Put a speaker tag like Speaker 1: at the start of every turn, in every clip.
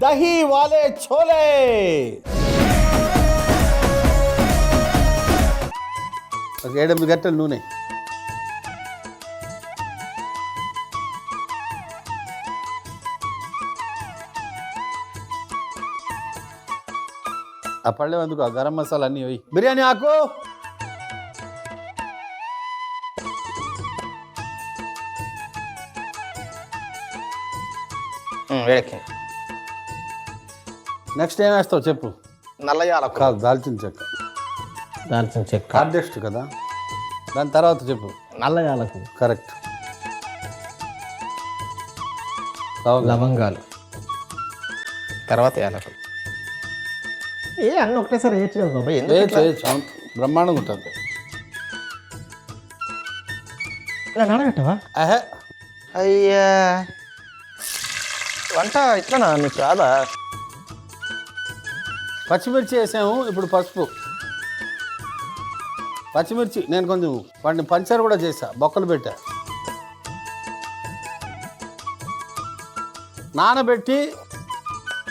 Speaker 1: దహీ వాలే ఛోలే. ఒక 7-8 గంటలు నూనె. ఆ పళ్ళే అందుకు ఆ గరం మసాలా అన్నీ వేయి. బిర్యానీ ఆకు
Speaker 2: వేడెక్కింది.
Speaker 1: నెక్స్ట్ ఏం వేస్తావు చెప్పు.
Speaker 2: నల్ల యాలకులు.
Speaker 1: కాదు, దాల్చిన చెక్క.
Speaker 2: దాల్చిన చెక్క
Speaker 1: హార్డెస్ట్ కదా. దాని తర్వాత చెప్పు.
Speaker 2: నల్ల యాలకులు.
Speaker 1: కరెక్ట్.
Speaker 2: లవంగాలు, తర్వాత యాలకులు. అన్నీ ఒకటేసారి వేయచ్చు కదా బాబాయ్.
Speaker 1: చేయొచ్చు, బ్రహ్మాండంగా ఉంటుంది.
Speaker 2: ఇలా నానబెట్టవా?
Speaker 1: ఆహే,
Speaker 2: అయ్యా, వంట ఇట్లా నీకు రాదా?
Speaker 1: పచ్చిమిర్చి వేసాము. ఇప్పుడు పసుపు, పచ్చిమిర్చి నేను కొంచెం వాటిని పంచర్ కూడా చేసా, బొక్కలు పెట్టా. నానబెట్టి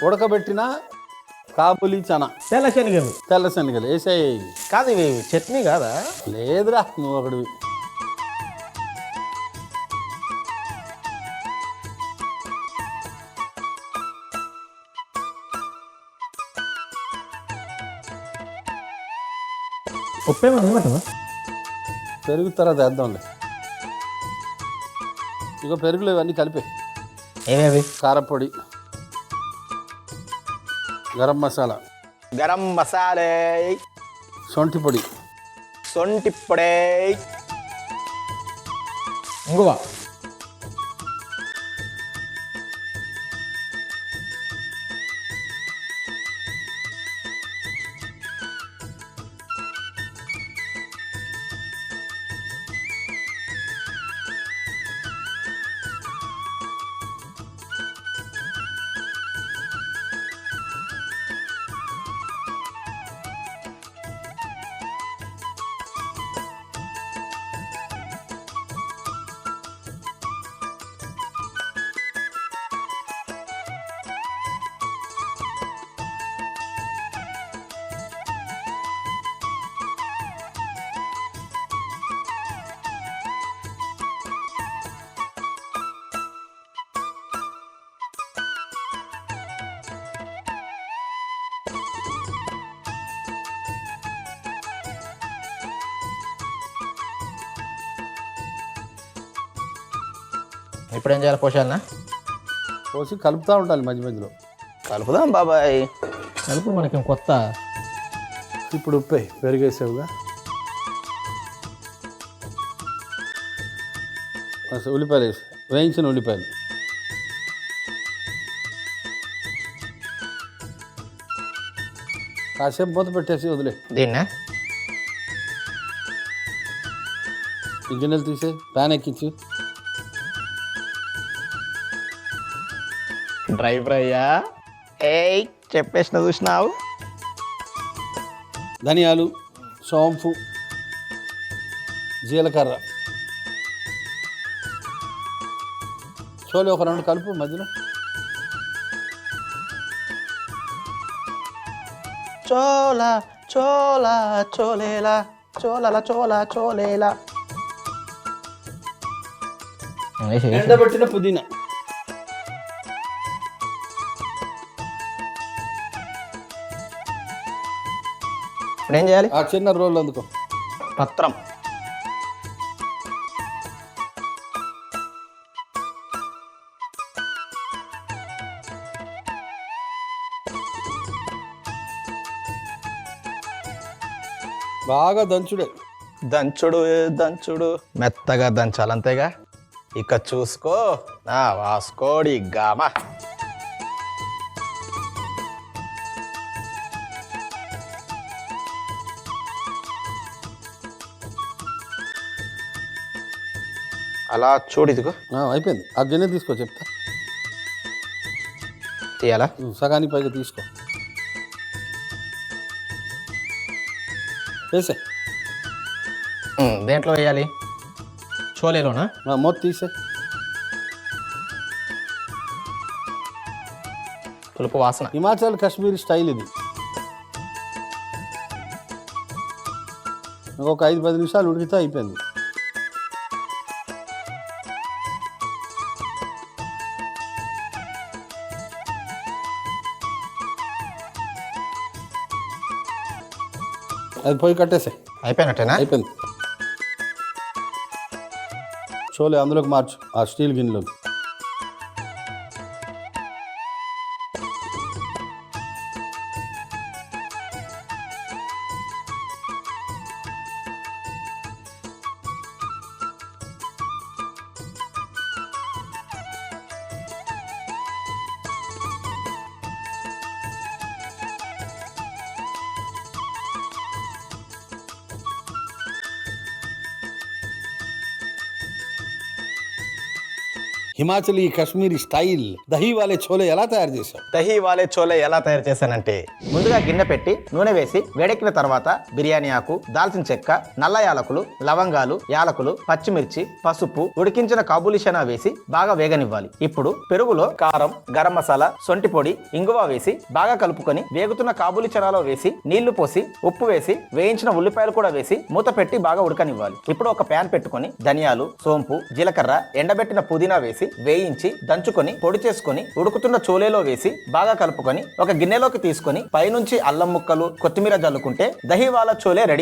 Speaker 1: ఉడకబెట్టిన కాబులి చనా,
Speaker 2: తెల్ల శనగలు.
Speaker 1: తెల్ల శనగలు వేసాయి.
Speaker 2: కాదు, ఇవి చట్నీ కాదా?
Speaker 1: లేదురా, నువ్వు ఒకటి.
Speaker 2: ఉప్పేమో నిమ్మటమా?
Speaker 1: పెరుగు తర్వాత వేద్దాంలే. ఇక పెరుగులు ఇవన్నీ కలిపే.
Speaker 2: ఏమేవి?
Speaker 1: కారపొడి, గరం మసాలా,
Speaker 2: గరం మసాలా,
Speaker 1: సొంటి పొడి,
Speaker 2: సొంటి పొడి, ఇంగువ, ఇప్పుడు ఏం చేయాలి? పోషాలనా?
Speaker 1: పోసి కలుపుతూ ఉండాలి మధ్య మధ్యలో.
Speaker 2: కలుపుదాం బాబాయ్, కలుపు. మనకి కొత్త.
Speaker 1: ఇప్పుడు ఉప్పే, పెరిగేసావుగా. ఉల్లిపాయలు వేసి, వేయించిన ఉల్లిపాయలు. కాసేపు మూత పెట్టేసి వదిలే.
Speaker 2: దీన్నా
Speaker 1: ఈ గిన్నెలు తీసే, ప్యాన్ ఎక్కించి.
Speaker 2: డ్రై ఫ్రైయా? ఏయ్, చెప్పేసిన చూసినావు.
Speaker 1: ధనియాలు, సోంపు, జీలకర్ర, చోలే ఒక 2 కలుపు మధ్యలో.
Speaker 2: చోలా చోలా చోలేలా, చోలల చోలా చోలేలా.
Speaker 1: ఎండబెట్టిన పుదీనా.
Speaker 2: ఇప్పుడు ఏం చేయాలి?
Speaker 1: ఆ చిన్న రోల్ అందుకో.
Speaker 2: పత్రం.
Speaker 1: బాగా దంచుడే.
Speaker 2: దంచుడు దంచుడు, మెత్తగా దంచాలి, అంతేగా. ఇక చూసుకో నా వాస్కోడి గామ. అలా చూడు, ఇదిగో
Speaker 1: అయిపోయింది. ఆ గిన్నె తీసుకో, చెప్తా.
Speaker 2: తీయాలా?
Speaker 1: సగానికి పైగా తీసుకో. వేసే.
Speaker 2: దేంట్లో వేయాలి? చోలేలోనా?
Speaker 1: మూత తీసే.
Speaker 2: పులుపు వాసన.
Speaker 1: హిమాచల్ కాశ్మీర్ స్టైల్ ఇది. ఒక 5-10 నిమిషాలు ఉడికితే అయిపోయింది. అది పోయి కట్టేసే.
Speaker 2: అయిపోయినట్టేనా?
Speaker 1: అయిపోయింది. చోలే అందులోకి మార్చు, ఆ స్టీల్ గిన్నెలోకి. హిమాచలీ కాశ్మీరీ స్టైల్ దహీ వాలే చోలే ఎలా తయారు చేశావు?
Speaker 2: దహీ వాలే చోలే ఎలా తయారు చేశానంటే, ముందుగా గిన్నె పెట్టి నూనె వేసి వేడెక్కిన తర్వాత బిర్యానీ ఆకు, దాల్చిన చెక్క, నల్ల యాలకులు, లవంగాలు, యాలకులు, పచ్చిమిర్చి, పసుపు, ఉడికించిన కాబూలి చనా వేసి బాగా వేగనివ్వాలి. ఇప్పుడు పెరుగులో కారం, గరం మసాలా, సొంటి పొడి, ఇంగువ వేసి బాగా కలుపుకొని వేగుతున్న కాబూలి చనాలో వేసి నీళ్లు పోసి ఉప్పు వేసి వేయించిన ఉల్లిపాయలు కూడా వేసి మూత పెట్టి బాగా ఉడకనివ్వాలి. ఇప్పుడు ఒక ప్యాన్ పెట్టుకొని ధనియాలు, సోంపు, జీలకర్ర, ఎండబెట్టిన పుదీనా వేసి వేయించి దంచుకొని పొడి చేసుకొని ఉడుకుతున్న చోలేలో వేసి బాగా కలుపుకొని ఒక గిన్నెలోకి తీసుకొని పైనుంచి అల్లం ముక్కలు, కొత్తిమీర జల్లుకుంటే దహీ వాలా చోలే రెడీ.